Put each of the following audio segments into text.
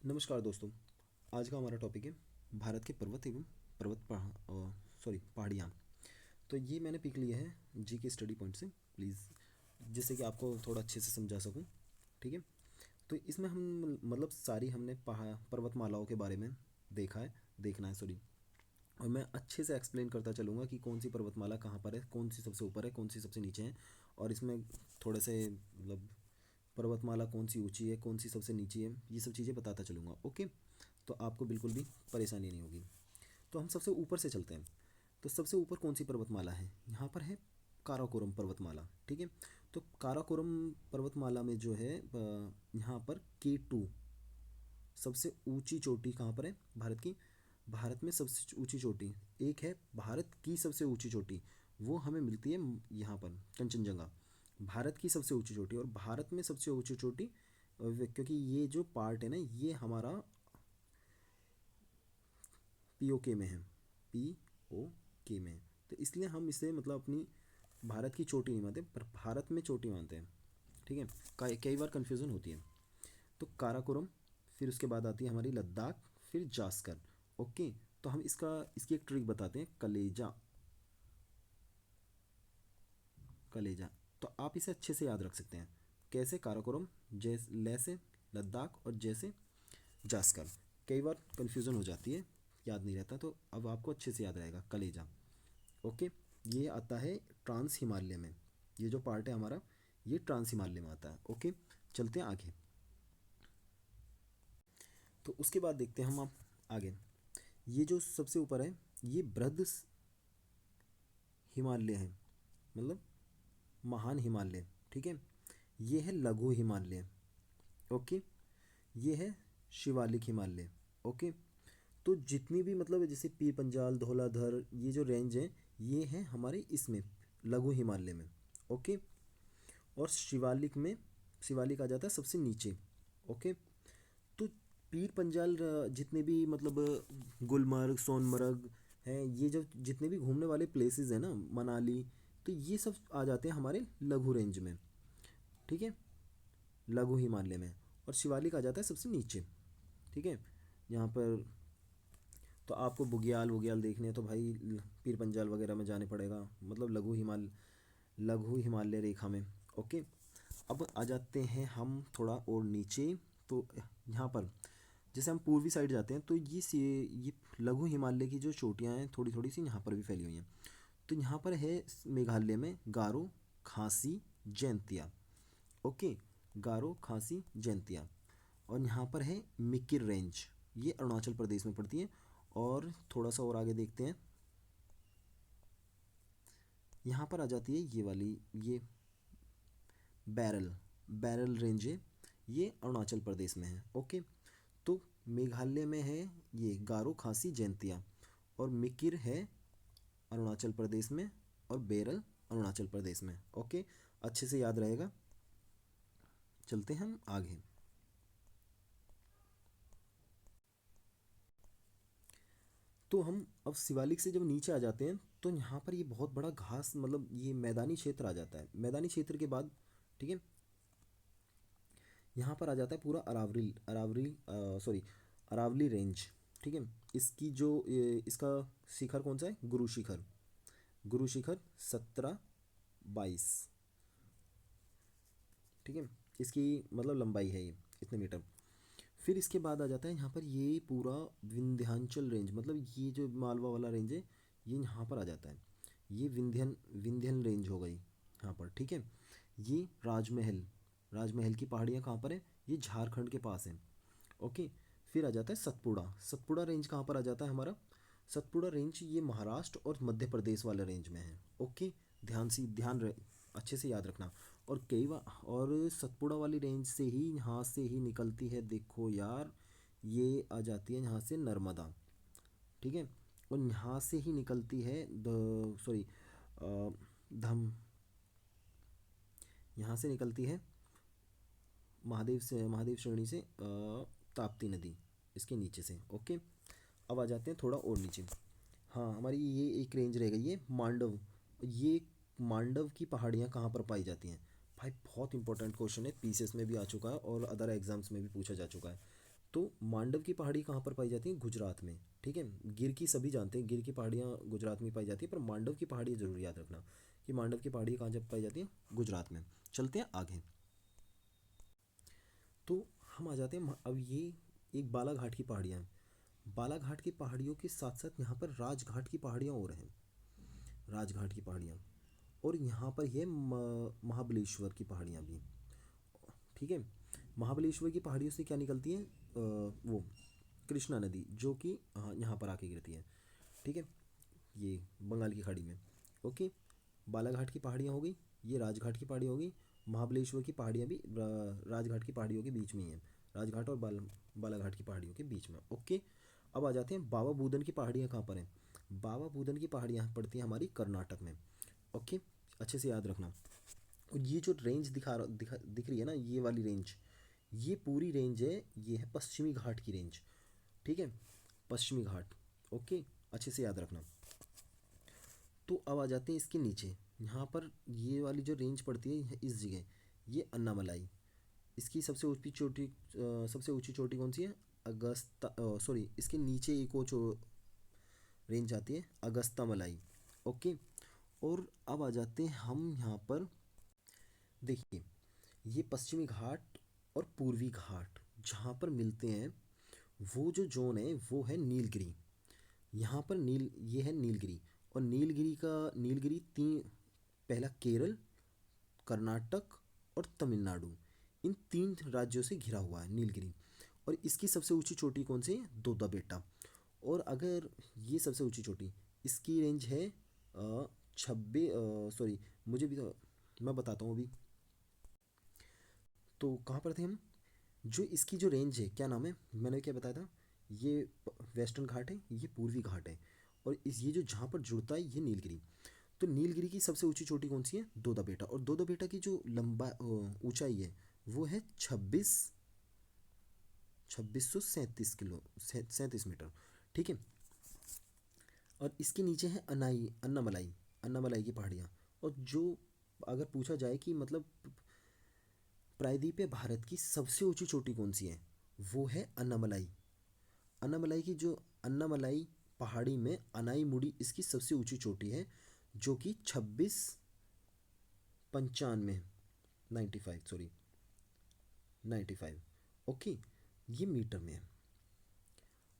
नमस्कार दोस्तों। आज का हमारा टॉपिक है भारत के पर्वत एवं पहाड़ियाँ। तो ये मैंने पिक लिया है जी के स्टडी पॉइंट से, प्लीज़, जिससे कि आपको थोड़ा अच्छे से समझा सकूँ। ठीक है। तो इसमें हम मतलब सारी हमने पहाड़ पर्वतमालाओं के बारे में देखना है, सॉरी। और मैं अच्छे से एक्सप्लेन करता चलूँगा कि कौन सी पर्वतमाला कहाँ पर है, कौन सी सबसे ऊपर है, कौन सी सबसे नीचे है। और इसमें थोड़े से मतलब पर्वतमाला कौन सी ऊंची है, कौन सी सबसे नीची है, ये सब चीज़ें बताता चलूँगा। ओके। तो आपको बिल्कुल भी परेशानी नहीं होगी। तो हम सबसे ऊपर से चलते हैं। तो सबसे ऊपर कौन सी पर्वतमाला है, यहाँ पर है काराकोरम पर्वतमाला। ठीक है। तो काराकोरम पर्वतमाला में जो है यहाँ पर K2 सबसे ऊंची चोटी कहाँ पर है भारत की। भारत में सबसे ऊंची चोटी, एक है भारत की सबसे ऊंची चोटी, वो हमें मिलती है यहाँ पर कंचनजंगा। भारत की सबसे ऊंची चोटी, और भारत में सबसे ऊंची चोटी क्योंकि ये जो पार्ट है ना, ये हमारा POK में है, POK में। तो इसलिए हम इसे मतलब अपनी भारत की चोटी नहीं मानते, पर भारत में चोटी मानते हैं। ठीक है। कई बार कन्फ्यूज़न होती है। तो काराकोरम, फिर उसके बाद आती है हमारी लद्दाख, फिर जास्कर। ओके। तो हम इसकी एक ट्रिक बताते हैं, कलेजा। कलेजा। तो आप इसे अच्छे से याद रख सकते हैं। कैसे? काराकोरम, जैसे ले से लद्दाख, और जैसे जास्कर। कई बार कन्फ्यूज़न हो जाती है, याद नहीं रहता, तो अब आपको अच्छे से याद रहेगा कलेजा। ओके। ये आता है ट्रांस हिमालय में, ये जो पार्ट है हमारा, ये ट्रांस हिमालय में आता है। ओके। चलते हैं आगे। तो उसके बाद देखते हैं हम आप आगे। ये जो सबसे ऊपर है, ये बृहद हिमालय है, मतलब महान हिमालय। ठीक है। ये है लघु हिमालय। ओके। ये है शिवालिक हिमालय। ओके। तो जितनी भी मतलब जैसे पीर पंजाल, धौलाधर, ये जो रेंज है, ये है हमारे इसमें लघु हिमालय में। ओके। और शिवालिक आ जाता है सबसे नीचे। ओके। तो पीर पंजाल जितने भी मतलब गुलमर्ग, सोनमर्ग हैं, ये जो जितने भी घूमने वाले प्लेसेस हैं ना, मनाली, तो ये सब आ जाते हैं हमारे लघु रेंज में। ठीक है। लघु हिमालय में। और शिवालिक आ जाता है सबसे नीचे। ठीक है। यहाँ पर तो आपको बुग्याल वुग्याल देखने हैं तो भाई पीर पंजाल वगैरह में जाने पड़ेगा, मतलब लघु हिमालय रेखा में। ओके। अब आ जाते हैं हम थोड़ा और नीचे। तो यहाँ पर जैसे हम पूर्वी साइड जाते हैं, तो ये लघु हिमालय की जो चोटियाँ हैं, थोड़ी थोड़ी सी यहाँ पर भी फैली हुई हैं। तो यहाँ पर है मेघालय में गारो, खासी, जैंतिया। ओके। गारो, खासी, जैंतिया। और यहाँ पर है मिकिर रेंज, ये अरुणाचल प्रदेश में पड़ती है। और थोड़ा सा और आगे देखते हैं, यहाँ पर आ जाती है ये वाली, ये बैरल बैरल रेंज है, ये अरुणाचल प्रदेश में है। ओके। तो मेघालय में है ये गारो, खासी, जैंतिया, और मिकिर है अरुणाचल प्रदेश में, और बेरल अरुणाचल प्रदेश में। ओके। अच्छे से याद रहेगा। चलते हैं हम आगे। तो हम अब शिवालिक से जब नीचे आ जाते हैं, तो यहाँ पर ये बहुत बड़ा घास, मतलब ये मैदानी क्षेत्र आ जाता है। मैदानी क्षेत्र के बाद, ठीक है, यहाँ पर आ जाता है पूरा अरावली रेंज। ठीक है। इसकी जो इसका शिखर कौन सा है? गुरु शिखर। गुरु शिखर 1722। ठीक है। इसकी मतलब लंबाई है ये इतने मीटर। फिर इसके बाद आ जाता है यहाँ पर ये पूरा विंध्याचल रेंज, मतलब ये जो मालवा वाला रेंज है, ये यहाँ पर आ जाता है। ये विंध्यन रेंज हो गई यहाँ पर। ठीक है। ये राजमहल की पहाड़ियाँ कहाँ पर है? ये झारखंड के पास है। ओके। फिर आ जाता है सतपुड़ा। सतपुड़ा रेंज कहाँ पर आ जाता है हमारा? सतपुड़ा रेंज ये महाराष्ट्र और मध्य प्रदेश वाले रेंज में है। ओके। अच्छे से याद रखना। और कई बार और सतपुड़ा वाली रेंज से ही, यहाँ से ही निकलती है, देखो यार, ये आ जाती है यहाँ से नर्मदा। ठीक है। और यहाँ से ही निकलती है द सॉरी धम यहाँ से निकलती है महादेव श्रेणी से ताप्ती नदी, इसके नीचे से। ओके। अब आ जाते हैं थोड़ा और नीचे। हाँ, हमारी ये एक रेंज रह गई है मांडव। ये मांडव की पहाड़ियाँ कहाँ पर पाई जाती हैं? भाई बहुत इंपॉर्टेंट क्वेश्चन है, पीसीएस में भी आ चुका है और अदर एग्जाम्स में भी पूछा जा चुका है। तो मांडव की पहाड़ी कहाँ पर पाई जाती है? गुजरात में, ठीक है। गिर की सभी जानते हैं, गिर की पहाड़ियाँ गुजरात में पाई जाती है, पर मांडव की पहाड़ी जरूर याद रखना कि मांडव की पहाड़ी कहाँ जब पाई जाती है? गुजरात में। चलते हैं आगे। तो हम आ जाते हैं अब ये एक बालाघाट की पहाड़ियाँ हैं। बालाघाट की पहाड़ियों के साथ साथ यहाँ पर राजघाट की पहाड़ियाँ और हैं, राजघाट की पहाड़ियाँ। और यहाँ पर ये महाबलेश्वर की पहाड़ियाँ भी, ठीक है। महाबलेश्वर की पहाड़ियों से क्या निकलती है? वो कृष्णा नदी, जो कि यहाँ पर आके गिरती है, ठीक है, ये बंगाल की खाड़ी में। ओके, बालाघाट की पहाड़ियाँ हो गई, ये राजघाट की पहाड़ी हो गई। महाबलेश्वर की पहाड़ियाँ भी राजघाट की पहाड़ियों के बीच में ही हैं, राजघाट और बालाघाट की पहाड़ियों के बीच में। ओके, अब आ जाते हैं बाबा बूदन की पहाड़ियाँ कहाँ पर हैं? बाबा बूदन की पहाड़ियाँ पड़ती हैं हमारी कर्नाटक में। ओके, अच्छे से याद रखना। और ये जो रेंज दिख रही है ना, ये वाली रेंज, ये पूरी रेंज है, ये है पश्चिमी घाट की रेंज, ठीक है, पश्चिमी घाट। ओके, अच्छे से याद रखना। तो अब आ जाते हैं इसके नीचे, यहाँ पर ये वाली जो रेंज पड़ती है इस जगह, ये अन्नामलाई। इसकी सबसे ऊंची चोटी कौन सी है? अगस्ता, सॉरी, इसके नीचे एक और रेंज आती है, अगस्ता मलाई। ओके, और अब आ जाते हैं हम यहाँ पर। देखिए, ये पश्चिमी घाट और पूर्वी घाट जहाँ पर मिलते हैं, वो जो जोन है वो है नीलगिरी। यहाँ पर ये है नीलगिरी। और नीलगिरी तीन, पहला केरल, कर्नाटक और तमिलनाडु, इन तीन राज्यों से घिरा हुआ है नीलगिरी। और इसकी सबसे ऊंची चोटी कौन सी है? दोदा बेटा। और अगर ये सबसे ऊंची चोटी, इसकी रेंज है 26, सॉरी, मुझे भी मैं बताता हूँ अभी। तो कहाँ पर थे हम? जो इसकी जो रेंज है, क्या नाम है, मैंने क्या बताया था? ये वेस्टर्न घाट है, ये पूर्वी घाट है, और इस ये जो जहाँ पर जुड़ता है ये नीलगिरी। तो नीलगिरी की सबसे ऊंची चोटी कौन सी है? दोदा बेटा। और दोदा बेटा की जो लंबा ऊंचाई है वो है 2637 मीटर, ठीक है। और इसके नीचे है अन्नामलाई, अन्नामलाई की पहाड़ियाँ। और जो अगर पूछा जाए कि मतलब प्रायद्वीपीय भारत की सबसे ऊंची चोटी कौन सी है, वो है अन्नामलाई। अन्नामलाई की जो अन्नामलाई पहाड़ी में अनाई मुड़ी इसकी सबसे ऊंची चोटी है, जो कि 2695, 95, सॉरी, 95। ओके, ये मीटर में है।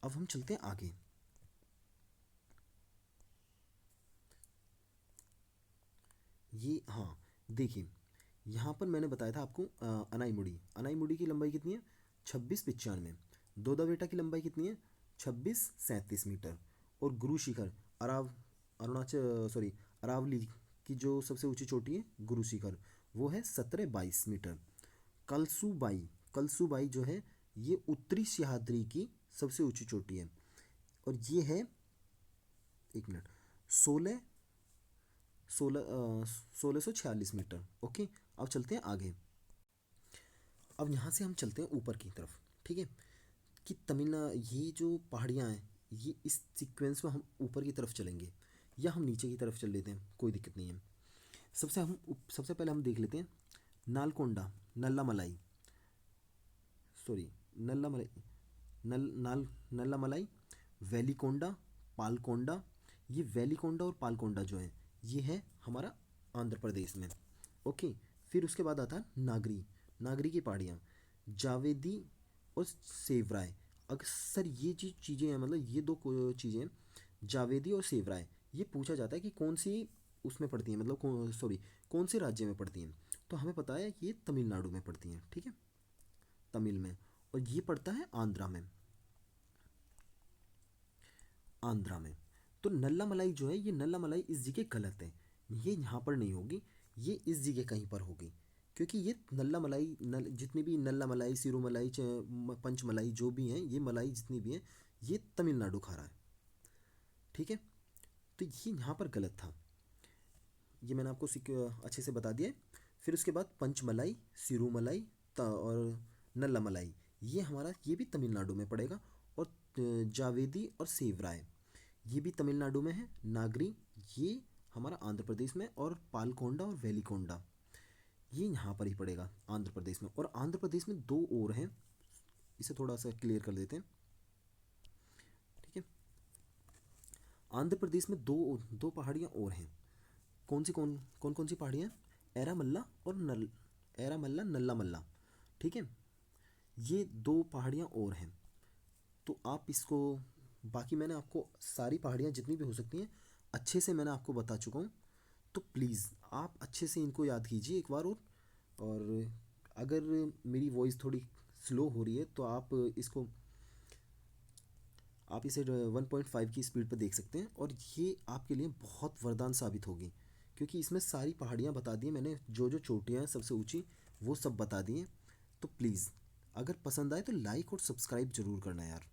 अब हम चलते हैं आगे। ये, हाँ, देखिए, यहाँ पर मैंने बताया था आपको अनाई मुड़ी की लंबाई कितनी है? 2695। दोदा की लंबाई कितनी है? 2637 मीटर। और गुरु शिखर, अरावली की जो सबसे ऊंची चोटी है गुरु शिखर, वो है 1722 मीटर। कलसुबाई, कलसुबाई जो है ये उत्तरी सह्याद्री की सबसे ऊंची चोटी है, और ये है, एक मिनट, 1646 मीटर। ओके, अब चलते हैं आगे। अब यहाँ से हम चलते हैं ऊपर की तरफ, ठीक है, कि तमिलनाडु, ये जो पहाड़ियाँ हैं, ये इस सीक्वेंस में हम ऊपर की तरफ चलेंगे या हम नीचे की तरफ चल लेते हैं, कोई दिक्कत नहीं है। सबसे पहले हम देख लेते हैं नालकोंडा, नल्ला मलाई, सॉरी, नल्ला मलाई, नल्ला मलाई, वैलीकोंडा, पालकोंडा। ये वैलीकोंडा और पालकोंडा जो है ये है हमारा आंध्र प्रदेश में। ओके, फिर उसके बाद आता है नागरी, नागरी की पहाड़ियाँ, जावेदी और सेवराय। अक्सर ये चीज़ें हैं, मतलब ये दो चीज़ें, जावेदी और सेवराय, ये पूछा जाता है कि कौन सी उसमें पड़ती हैं, मतलब सॉरी, कौन से राज्य में पड़ती हैं। तो हमें पता है कि ये तमिलनाडु में पड़ती हैं, ठीक है, तमिल में। और ये पड़ता है आंध्रा में, आंध्रा में। तो नल्ला मलाई जो है, ये नल्ला मलाई इस जगह गलत है, ये यहाँ पर नहीं होगी, ये इस जगह कहीं पर होगी। क्योंकि ये नल्ला मलाई, जितनी भी नल्ला मलाई, सिरू मलाई, पंच मलाई जो भी हैं, ये मलाई जितनी भी हैं, ये तमिलनाडु खा रहा है, ठीक है। तो ये यहाँ पर गलत था, ये मैंने आपको अच्छे से बता दिया है। फिर उसके बाद पंचमलाई, सिरू मलाई और नल्ला मलाई, ये हमारा, ये भी तमिलनाडु में पड़ेगा। और जावेदी और सेवराय, ये भी तमिलनाडु में है। नागरी, ये हमारा आंध्र प्रदेश में। और पालकोंडा और वेलिकोंडा, ये यहाँ पर ही पड़ेगा आंध्र प्रदेश में। और आंध्र प्रदेश में दो और हैं, इसे थोड़ा सा क्लियर कर देते हैं, ठीक है। आंध्र प्रदेश में दो दो पहाड़ियाँ और हैं। कौन सी पहाड़ियाँ? एरामल्ला और एरामल्ला नल्लामल्ला, ठीक है। ये दो पहाड़ियाँ और हैं। तो आप इसको, बाकी मैंने आपको सारी पहाड़ियाँ जितनी भी हो सकती हैं अच्छे से मैंने आपको बता चुका हूँ। तो प्लीज़ आप अच्छे से इनको याद कीजिए एक बार और अगर मेरी वॉइस थोड़ी स्लो हो रही है तो आप इसे 1.5 की स्पीड पर देख सकते हैं, और ये आपके लिए बहुत वरदान साबित होगी, क्योंकि इसमें सारी पहाड़ियाँ बता दी हैं मैंने, जो जो चोटियाँ हैं सबसे ऊंची वो सब बता दी हैं। तो प्लीज़ अगर पसंद आए तो लाइक और सब्सक्राइब ज़रूर करना यार।